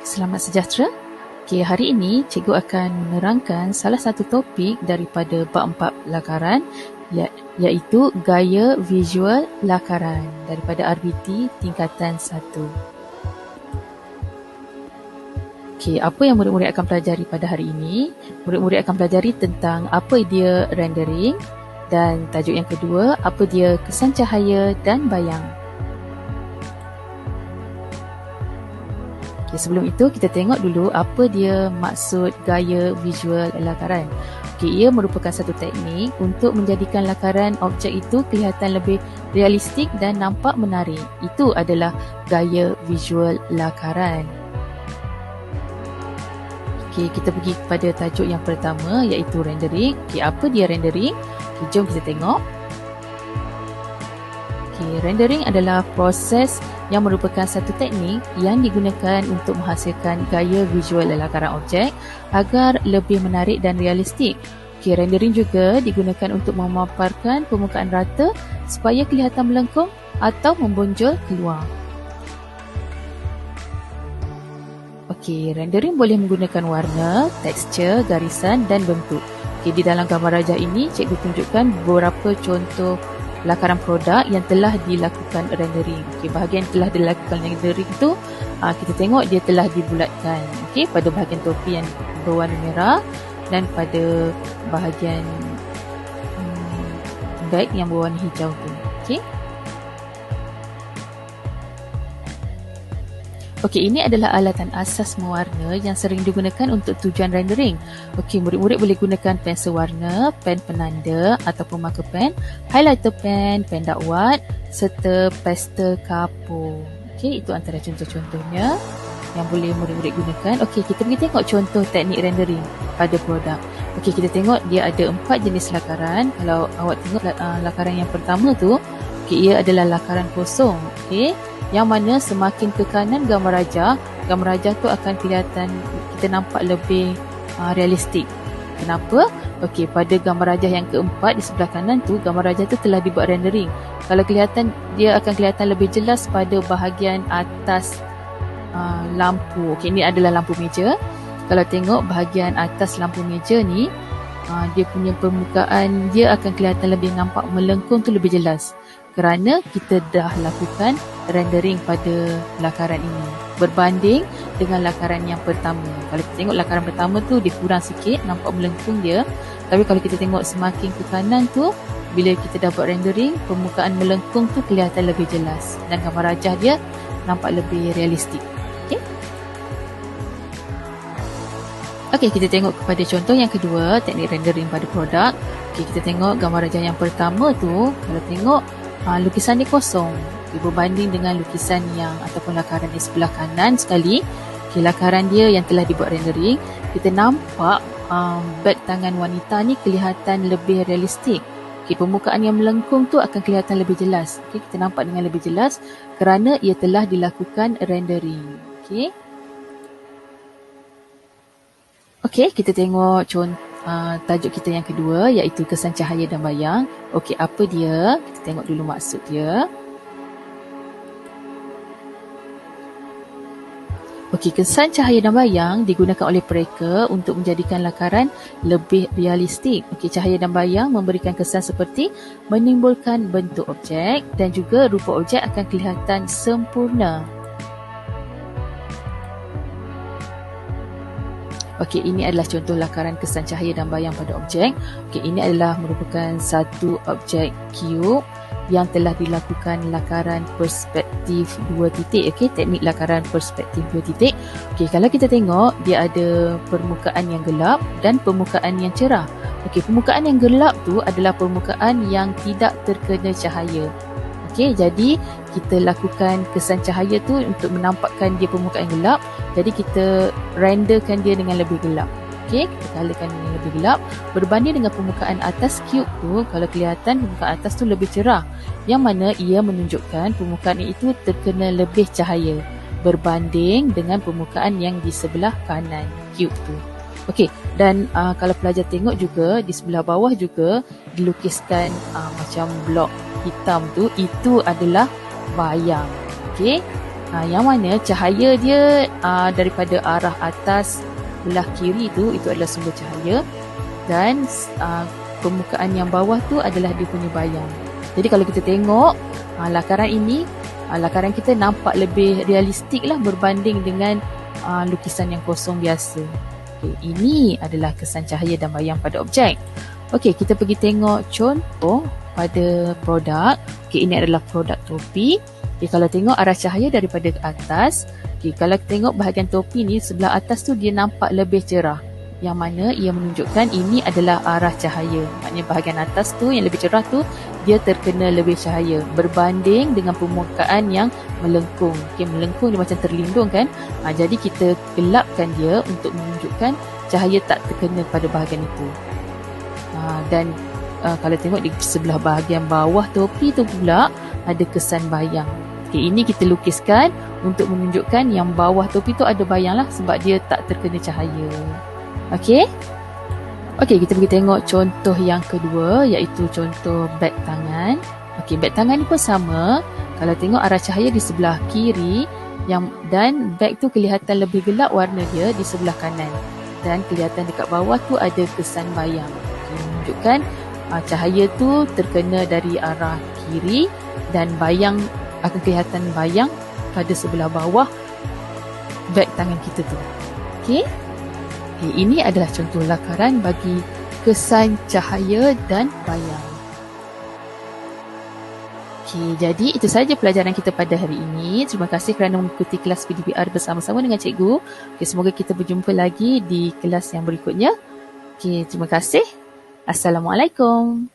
Selamat sejahtera. Okey, hari ini cikgu akan menerangkan salah satu topik daripada bab 4 lakaran iaitu gaya visual lakaran daripada RBT tingkatan 1. Okey, apa yang murid-murid akan pelajari pada hari ini? Murid-murid akan pelajari tentang apa dia rendering dan tajuk yang kedua, apa dia kesan cahaya dan bayang. Okay, sebelum itu kita tengok dulu apa dia maksud gaya visual lakaran. Okay, ia merupakan satu teknik untuk menjadikan lakaran objek itu kelihatan lebih realistik dan nampak menarik. Itu adalah gaya visual lakaran. Okay, kita pergi kepada tajuk yang pertama iaitu rendering. Okay, apa dia rendering? Okay, jom kita tengok. Okay, rendering adalah proses yang merupakan satu teknik yang digunakan untuk menghasilkan gaya visual lakaran objek agar lebih menarik dan realistik. Okay, rendering juga digunakan untuk memaparkan permukaan rata supaya kelihatan melengkung atau membonjol keluar. Okay, rendering boleh menggunakan warna, tekstur, garisan dan bentuk. Okay, di dalam gambar rajah ini, cikgu tunjukkan beberapa contoh lakaran produk yang telah dilakukan rendering. Okay, bahagian telah dilakukan rendering itu kita tengok dia telah dibulatkan. Okay, pada bahagian topi yang berwarna merah dan pada bahagian bag yang berwarna hijau tu. Okay. Okey, ini adalah alatan asas mewarna yang sering digunakan untuk tujuan rendering. Okey, murid-murid boleh gunakan pensel warna, pen penanda ataupun marker pen, highlighter pen, pen dakwat serta pastel kapur. Okey, itu antara contoh-contohnya yang boleh murid-murid gunakan. Okey, kita pergi tengok contoh teknik rendering pada produk. Okey, kita tengok dia ada 4 jenis lakaran. Kalau awak tengok lakaran yang pertama tu, okey, ia adalah lakaran kosong. Okey, yang mana semakin ke kanan gambar rajah tu akan kelihatan, kita nampak lebih realistik. Kenapa? Okey, pada gambar rajah yang keempat di sebelah kanan tu, gambar rajah tu telah dibuat rendering. Kalau kelihatan, dia akan kelihatan lebih jelas pada bahagian atas lampu. Okey, ini adalah lampu meja. Kalau tengok bahagian atas lampu meja ni, dia punya permukaan dia akan kelihatan lebih nampak melengkung tu lebih jelas. Kerana kita dah lakukan rendering pada lakaran ini berbanding dengan lakaran yang pertama. Kalau kita tengok lakaran pertama tu dia kurang sikit, nampak melengkung dia. Tapi kalau kita tengok semakin ke kanan tu, bila kita dah buat rendering, permukaan melengkung tu kelihatan lebih jelas dan gambar rajah dia nampak lebih realistik. Okey, kita tengok kepada contoh yang kedua, teknik rendering pada produk. Okey, kita tengok gambar rajah yang pertama tu, kalau tengok lukisan dia kosong berbanding dengan lukisan yang ataupun lakaran di sebelah kanan sekali. Okay, lakaran dia yang telah dibuat rendering, kita nampak beg tangan wanita ni kelihatan lebih realistik. Okay, permukaan yang melengkung tu akan kelihatan lebih jelas. Okay, kita nampak dengan lebih jelas kerana ia telah dilakukan rendering. Okey, kita tengok tajuk kita yang kedua iaitu kesan cahaya dan bayang. Okey, apa dia? Kita tengok dulu maksud dia. Okey, kesan cahaya dan bayang digunakan oleh mereka untuk menjadikan lakaran lebih realistik. Okey, cahaya dan bayang memberikan kesan seperti menimbulkan bentuk objek dan juga rupa objek akan kelihatan sempurna. Okey, ini adalah contoh lakaran kesan cahaya dan bayang pada objek. Okey, ini adalah merupakan satu objek cube yang telah dilakukan lakaran perspektif 2 titik. Okey, teknik lakaran perspektif 2 titik. Okey, kalau kita tengok, dia ada permukaan yang gelap dan permukaan yang cerah. Okey, permukaan yang gelap tu adalah permukaan yang tidak terkena cahaya. Okey, jadi kita lakukan kesan cahaya tu untuk menampakkan dia permukaan gelap. Jadi kita renderkan dia dengan lebih gelap. Okey, kita colourkan dengan lebih gelap berbanding dengan permukaan atas cube tu. Kalau kelihatan permukaan atas tu lebih cerah, yang mana ia menunjukkan permukaan itu terkena lebih cahaya berbanding dengan permukaan yang di sebelah kanan cube tu. Okey, dan kalau pelajar tengok juga di sebelah bawah juga dilukiskan macam blok hitam tu, itu adalah bayang. Okey, Yang mana cahaya dia daripada arah atas belah kiri itu adalah sumber cahaya, dan permukaan yang bawah tu adalah dia punya bayang. Jadi kalau kita tengok lakaran ini, lakaran kita nampak lebih realistik lah berbanding dengan lukisan yang kosong biasa. Okay, ini adalah kesan cahaya dan bayang pada objek. Okey, kita pergi tengok contoh pada produk. Okey, ini adalah produk topi. Okay, kalau tengok arah cahaya daripada atas, okay, kalau tengok bahagian topi ni sebelah atas tu dia nampak lebih cerah. Yang mana ia menunjukkan ini adalah arah cahaya. Maknanya bahagian atas tu yang lebih cerah tu dia terkena lebih cahaya berbanding dengan permukaan yang melengkung. Okay, melengkung dia macam terlindung kan. Jadi kita gelapkan dia untuk menunjukkan cahaya tak terkena pada bahagian itu. Dan kalau tengok di sebelah bahagian bawah topi tu pula ada kesan bayang. Okay, ini kita lukiskan untuk menunjukkan yang bawah topi tu ada bayang lah sebab dia tak terkena cahaya. Okey, kita pergi tengok contoh yang kedua, iaitu contoh beg tangan. Okey, beg tangan ni pun sama. Kalau tengok arah cahaya di sebelah kiri dan beg tu kelihatan lebih gelap warna dia di sebelah kanan. Dan kelihatan dekat bawah tu ada kesan bayang. Menunjukkan cahaya tu terkena dari arah kiri dan bayang akan kelihatan bayang pada sebelah bawah beg tangan kita tu. Okey. Ini adalah contoh lakaran bagi kesan cahaya dan bayang. Okey, jadi itu sahaja pelajaran kita pada hari ini. Terima kasih kerana mengikuti kelas PDPR bersama-sama dengan cikgu. Okey, semoga kita berjumpa lagi di kelas yang berikutnya. Okey, terima kasih. Assalamualaikum.